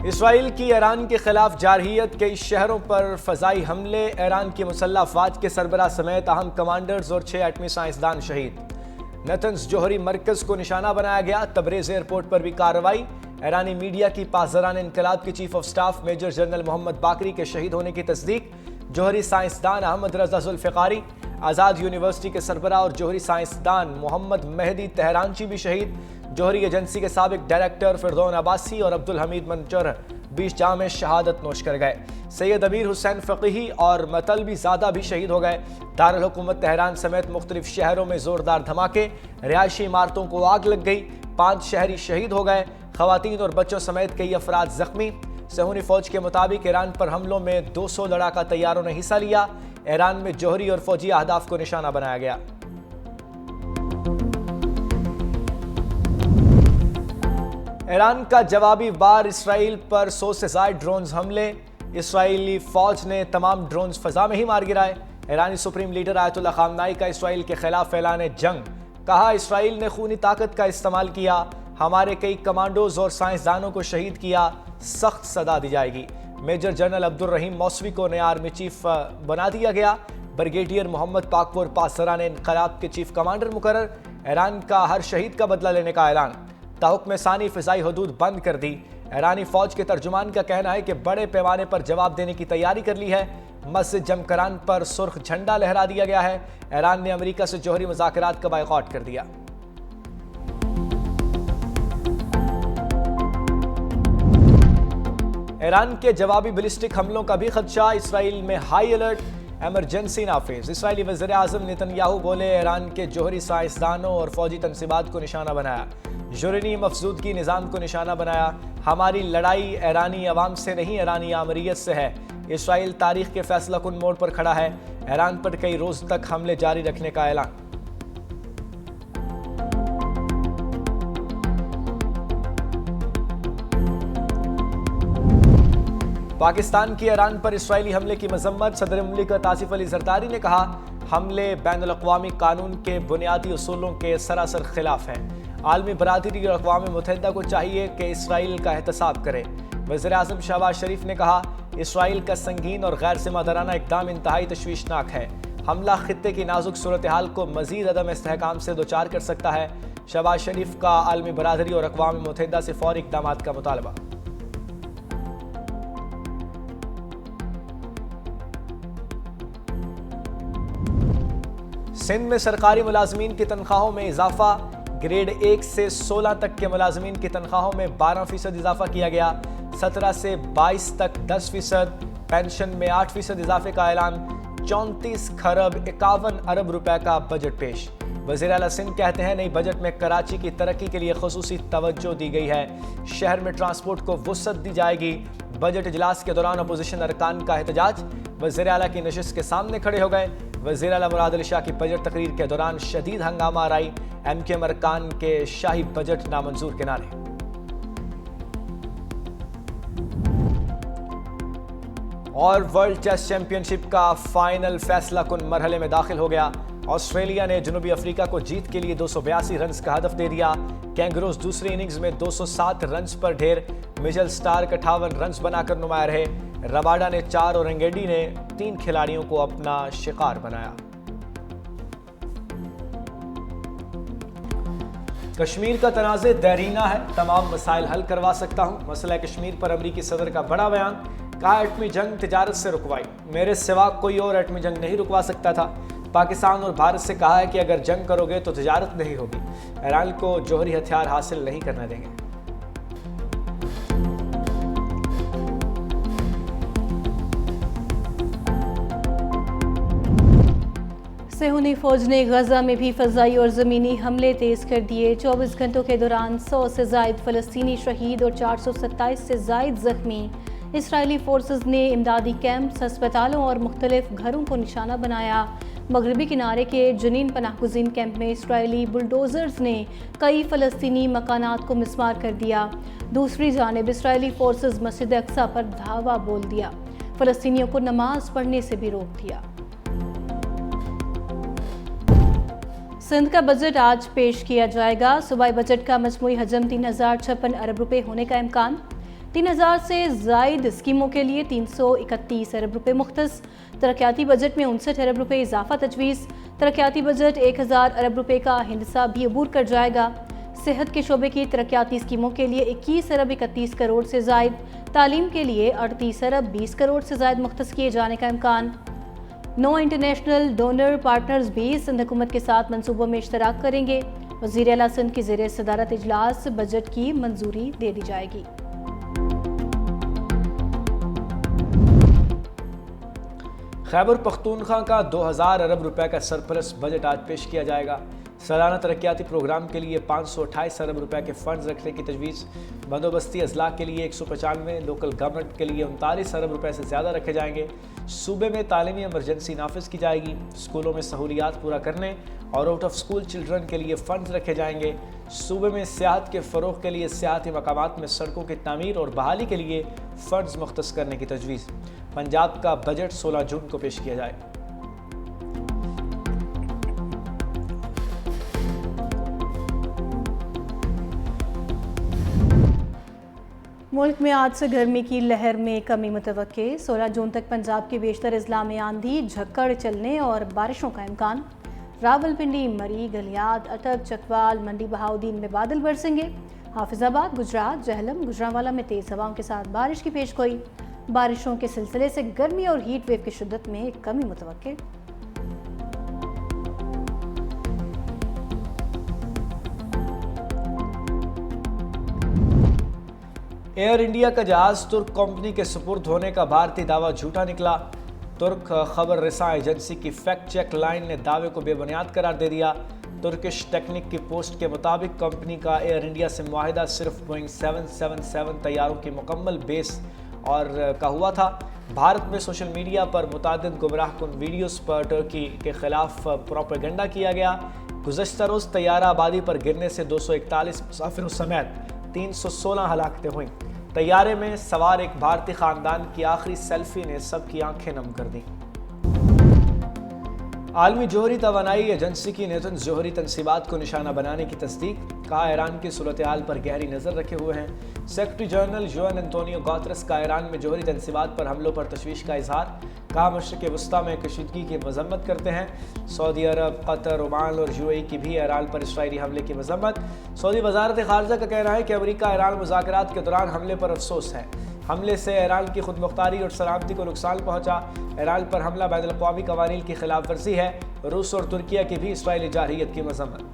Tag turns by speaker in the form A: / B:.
A: Israel की Iran के खिलाफ जारहियत, कई शहरों पर फजाई हमले, ईरान की मुसल्लह अफवाज के सरबराह समेत अहम कमांडर्स और 6 एटमी साइंसदान शहीद। नतन्स जोहरी मरकज को निशाना बनाया गया, तबरेज एयरपोर्ट पर भी कार्रवाई। ईरानी मीडिया की पासदारान इनकलाब के chief of staff major general Mohammad Bagheri के शहीद होने की तस्दीक। जोहरी साइंसदान अहमद रजा जुल्फ़िकारी, आज़ाद यूनिवर्सिटी के सरबराह और जोहरी साइंसदान मोहम्मद मेहदी तेहरानची भी शहीद। जोहरी एजेंसी के साबिक डायरेक्टर फिरदौन अब्बासी और अब्दुल हमीद मंचर 20 जाम में शहादत नोश कर गए। सैयद अमीर हुसैन फ़क़ीही और मतलबी ज़ादा भी शहीद हो गए। दारुल हुकूमत तेहरान समेत मुख्तलिफ शहरों में ज़ोरदार धमाके, रिहायशी इमारतों को आग लग गई, 5 शहरी शहीद हो गए। ख़वातीन और बच्चों समेत कई अफराद जख्मी। सहूनी फ़ौज के मुताबिक ईरान पर हमलों में 200 लड़ाका तैयारों ने हिस्सा लिया। ईरान में जोहरी और फौजी अहदाफ को निशाना बनाया गया। ईरान का जवाबी वार, इसराइल पर 100 से ज़ायद ड्रोन्स हमले। इसराइली फ़ौज ने तमाम ड्रोन्स फ़ज़ा में ही मार गिराए। ईरानी सुप्रीम लीडर आयतुल्लाह ख़ामनाई का इसराइल के खिलाफ ऐलान जंग, कहा इसराइल ने खूनी ताकत का इस्तेमाल किया, हमारे कई कमांडोज और साइंसदानों को शहीद किया, सख्त सदा दी जाएगी। मेजर जनरल अब्दुल रहीम मौसवी को नया आर्मी चीफ बना दिया गया। ब्रिगेडियर मोहम्मद पाकपुर पासरान इनकलाब के चीफ कमांडर मुकर्रर। ईरान का हर शहीद का बदला लेने का ऐलान। ताहुक्म सानी फ़िज़ाई हदूद बंद कर दी। ईरानी फ़ौज के तर्जुमान का कहना है कि बड़े पैमाने पर जवाब देने की तैयारी कर ली है। मस्जिद जमकरान पर सुर्ख झंडा लहरा दिया गया है। ईरान ने अमेरिका से जोहरी मुज़ाकरात का बायकॉट कर दिया। ईरान के जवाबी बैलिस्टिक हमलों का भी खदशा, इसराइल में हाई अलर्ट, एमरजेंसी नाफिज। इसराइली वज़ीर आज़म नेतन्याहू बोले ईरान के जोहरी साइंसदानों और फौजी तनसीबात को निशाना बनाया। यूरेनियम अफजूदगी निज़ाम को निशाना बनाया। हमारी लड़ाई ईरानी अवाम से नहीं, ईरानी आमरीत से है। इसराइल तारीख के फैसला कुन मोड़ पर खड़ा है। ईरान पर कई रोज़ तक हमले जारी रखने का ऐलान। पाकिस्तान की ईरान पर इसराइली हमले की मजम्मत। सदर मुमलिकत आसिफ अली जरदारी ने कहा हमले बैनुल-अक़वामी कानून के बुनियादी उसूलों के सरासर खिलाफ हैं। आलमी बरादरी और अक़वाम मुत्तहिदा को चाहिए कि इसराइल का एहतसाब करे। वज़ीर आज़म शहबाज शरीफ ने कहा इसराइल का संगीन और गैर ज़िम्मेदाराना इक़दाम इंतहाई तशवीशनाक है। हमला खित्ते की नाजुक सूरत हाल को मज़ीद अदम इस्तेहकाम से दोचार कर सकता है। शहबाज शरीफ का आलमी बरादरी और अक़वाम मुत्तहिदा से फ़ौरी इक़दामात का मुतालबा। सिंध में सरकारी मुलाजमीन की तनख्वाहों में इजाफा। ग्रेड 1 से 16 तक के मुलाजमीन की तनख्वाहों में 12% इजाफा किया गया। 17 से 22 तक 10%, पेंशन में 8% इजाफे का ऐलान। 34 खरब 51 अरब रुपए का बजट पेश। वज़ीर आला सिंध कहते हैं नई बजट में कराची की तरक्की के लिए खुसूसी तवज्जो दी गई है। शहर में ट्रांसपोर्ट को वुसअत दी जाएगी। बजट इजलास के दौरान अपोजिशन अरकान का एहतजाज। वज़ीर आला की नशिस्त के सामने खड़े हो गए। वज़ीर आला मुराद अली शाह की बजट तकरीर के दौरान शदीद हंगामा आराई। MKM अरकान के शाही बजट नामंजूर के नारे। और वर्ल्ड टेस्ट चैंपियनशिप का फाइनल फैसला कुन मरहले में दाखिल हो गया। ऑस्ट्रेलिया ने जनूबी अफ्रीका को जीत के लिए 282 रन का हदफ दे दिया। कैंगरोज दूसरी इनिंग्स में 207 रन पर ढेर। मिचेल स्टार्क 58 रन बनाकर नुमाया रहे। रबाडा ने 4 और एंगेडी ने 3 खिलाड़ियों को अपना शिकार बनाया। कश्मीर का तनाज़े दैरीना है, तमाम मसाइल हल करवा सकता हूँ। मसला कश्मीर पर अमरीकी सदर का बड़ा बयान। कहा एटमी जंग तिजारत से रुकवाई, मेरे सिवा कोई और एटमी जंग नहीं रुकवा सकता था। पाकिस्तान और भारत से कहा है कि अगर जंग करोगे तो तिजारत नहीं होगी। ईरान को जोहरी हथियार हासिल नहीं करने देंगे।
B: सहूनी फौज ने गजा में भी फ़ज़ाई और ज़मीनी हमले तेज़ कर दिए। 24 घंटों के दौरान 100 से ज़ायद फ़लस्तीनी शहीद और 427 से ज़ायद ज़ख्मी। इसराइली फोर्सेस ने इमदादी कैंप्स, अस्पतालों और मुख्तलिफ घरों को निशाना बनाया। मगरबी किनारे के जनीन पनाहगुज़ीन कैंप में इसराइली बुलडोज़र्स ने कई फ़लस्तीनी मकानात को मिस्मार कर दिया। दूसरी जानिब इसराइली फोर्सेस मस्जिद अक्सा पर धावा बोल दिया। फ़लस्तीनियों को नमाज पढ़ने से भी रोक दिया। सिंध का बजट आज पेश किया जाएगा। सूबाई बजट का मजमूई हजम 3056 अरब रुपए होने का इम्कान। 3000 से ज़ायद स्कीमों के लिए 331 अरब रुपए मुख्तस। तरक्याती बजट में 59 अरब रुपए इजाफा तजवीज़। तरक्याती बजट 1000 अरब रुपए का हिंसा भी अबूर कर जाएगा। सेहत के शोबे की तरक्याती स्कीमों के लिए 21 अरब 31 करोड़ से ज़ायद, तालीम के लिए 38 अरब 20 करोड़ से ज़ायद मुख्तस किए जाने का इम्कान। 9 इंटरनेशनल डोनर पार्टनर्स भी सिंध हुकूमत के साथ मनसूबों में इश्तराक करेंगे। वज़ीर आला सिंध की ज़ेरे सदारत इजलास बजट की मंजूरी दे दी जाएगी।
A: खैबर पख्तूनख्वा का 2000 अरब रुपए का सरप्लस बजट आज पेश किया जाएगा। सालाना तरक्याती प्रोग्राम के लिए 528 अरब रुपए के फंड्स रखने की तजवीज़। बंदोबस्ती अजला के लिए 195, लोकल गवर्नमेंट के लिए 39 अरब रुपए से ज़्यादा रखे जाएंगे। सूबे में तालीमी इमरजेंसी नाफिज की जाएगी। स्कूलों में सहूलियात पूरा करने और आउट ऑफ स्कूल चिल्ड्रन के लिए फ़ंड्स रखे जाएंगे। सूबे में सियाहत के फ़रोग़ के लिए सियाहती मकामात में सड़कों की तामीर और बहाली के लिए फ़ंड्स मुख्तस करने की तजवीज़। पंजाब का बजट 16 जून को पेश किया जाएगा।
B: मुल्क में आज से गर्मी की लहर में कमी मुतवक्के। 16 जून तक पंजाब के बेशतर अजला में आंधी, झक्कड़ चलने और बारिशों का इम्कान। रावलपिंडी, मरी, गलियात, अटक, चकवाल, मंडी बहाउद्दीन में बादल बरसेंगे। हाफिजाबाद, गुजरात, जहलम, गुजरांवाला में तेज़ हवाओं के साथ बारिश की पेशगोई। बारिशों के सिलसिले से गर्मी और हीट वेव की शिद्दत में कमी मुतवक्के।
A: एयर इंडिया का जहाज तुर्क कंपनी के सुपुर्द होने का भारतीय दावा झूठा निकला। तुर्क खबर रसा एजेंसी की फैक्ट चेक लाइन ने दावे को बेबुनियाद करार दे दिया। तुर्किश टेक्निक की पोस्ट के मुताबिक कंपनी का एयर इंडिया से मुआहिदा सिर्फ बोइंग 777 तैयारों की मुकम्मल बेस और का हुआ था। भारत में सोशल मीडिया पर मुतादिद गुमराहकुन वीडियोस पर तुर्की के खिलाफ प्रोपेगेंडा किया गया। गुज़श्ता रोज़ तैयारा आबादी पर गिरने से 241 मुसाफिरों समेत 316 हलाकतें हुई। तैयारे में सवार एक भारतीय ख़ानदान की आखिरी सेल्फी ने सबकी आंखें नम कर दी। आलमी जोहरी तवानाई एजेंसी की नेतन्स जोहरी तनसीबात को निशाना बनाने की तस्दीक। कहा ईरान की सूरत हाल पर गहरी नज़र रखे हुए हैं। Secretary general UN Antonio Guterres का ईरान में जोहरी तनसीबात पर हमलों पर तशवीश का इजहार। कहा मशरिक़ वस्ता में कशीदगी की मजम्मत करते हैं। सऊदी अरब, कतर, ओमान और यूएई की भी ईरान पर इसराइली हमले की मजम्मत। सऊदी वजारत ख़ारजा का कहना है कि अमरीका ईरान मुज़ाकरात के दौरान हमले पर अफसोस है। हमले से ईरान की खुद मुख्तारी और सलामती को नुकसान पहुंचा। ईरान पर हमला बैनुल अक़वामी क़वानीन की खिलाफ वर्जी है। रूस और तुर्किया की भी इसराइली जारहियत की मजम्मत।